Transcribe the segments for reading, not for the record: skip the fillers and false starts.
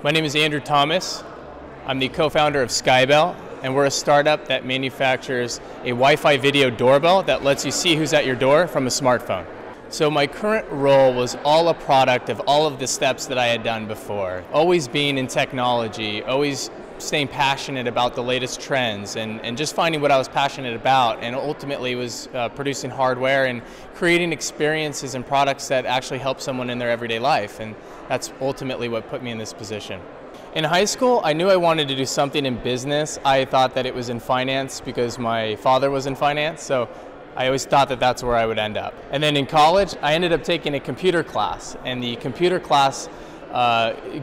My name is Andrew Thomas. I'm the co-founder of SkyBell, and we're a startup that manufactures a Wi-Fi video doorbell that lets you see who's at your door from a smartphone. So my current role was all a product of all of the steps that I had done before. Always being in technology, always staying passionate about the latest trends and just finding what I was passionate about, and ultimately was producing hardware and creating experiences and products that actually help someone in their everyday life, and that's ultimately what put me in this position. In high school, I knew I wanted to do something in business. I thought that it was in finance because my father was in finance, so I always thought that that's where I would end up. And then in college, I ended up taking a computer class, and the computer class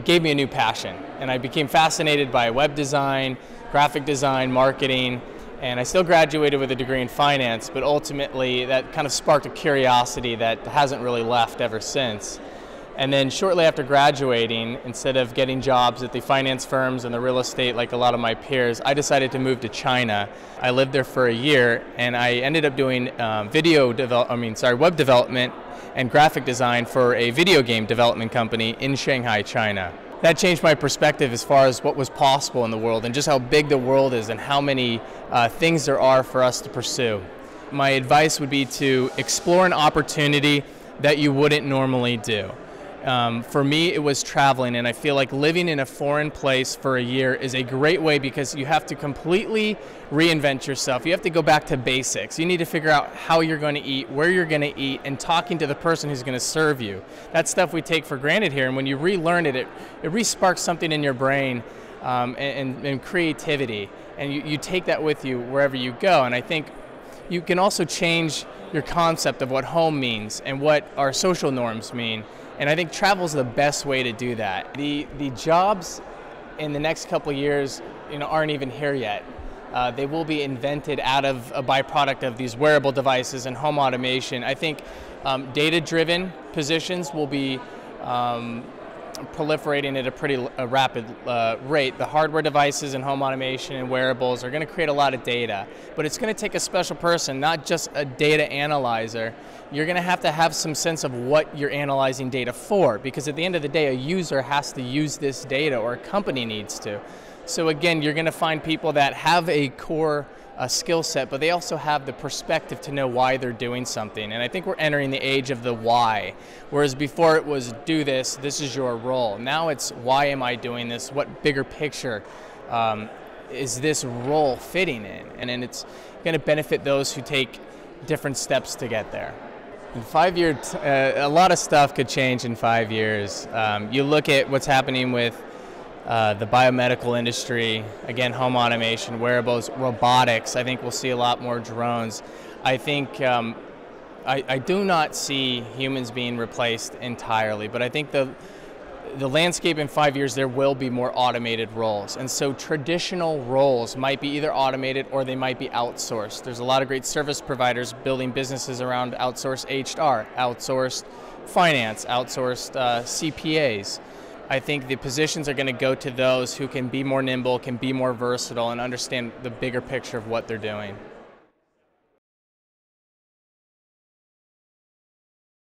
gave me a new passion. And I became fascinated by web design, graphic design, marketing, and I still graduated with a degree in finance, but ultimately that kind of sparked a curiosity that hasn't really left ever since. And then shortly after graduating, instead of getting jobs at the finance firms and the real estate like a lot of my peers, I decided to move to China. I lived there for a year, and I ended up doing web development and graphic design for a video game development company in Shanghai, China. That changed my perspective as far as what was possible in the world and just how big the world is and how many things there are for us to pursue. My advice would be to explore an opportunity that you wouldn't normally do. For me, it was traveling, and I feel like living in a foreign place for a year is a great way because you have to completely reinvent yourself. You have to go back to basics. You need to figure out how you're going to eat, where you're going to eat, and talking to the person who's going to serve you. That's stuff we take for granted here, and when you relearn it, it re-sparks something in your brain and creativity, and you take that with you wherever you go. And I think you can also change your concept of what home means and what our social norms mean. And I think travel is the best way to do that. The jobs in the next couple of years, aren't even here yet. They will be invented out of a byproduct of these wearable devices and home automation. I think data-driven positions will be proliferating at a pretty rapid rate. The hardware devices and home automation and wearables are going to create a lot of data, but it's going to take a special person, not just a data analyzer. You're going to have some sense of what you're analyzing data for, because at the end of the day, a user has to use this data, or a company needs to. So again, you're going to find people that have a core skill set, but they also have the perspective to know why they're doing something. And I think we're entering the age of the why. Whereas before it was do this is your role. Now it's why am I doing this? What bigger picture is this role fitting in? And then it's going to benefit those who take different steps to get there. In 5 years, a lot of stuff could change in 5 years. You look at what's happening with the biomedical industry, again, home automation, wearables, robotics. I think we'll see a lot more drones. I think I do not see humans being replaced entirely, but I think the landscape in 5 years, there will be more automated roles. And so traditional roles might be either automated or they might be outsourced. There's a lot of great service providers building businesses around outsourced HR, outsourced finance, outsourced CPAs. I think the positions are going to go to those who can be more nimble, can be more versatile, and understand the bigger picture of what they're doing.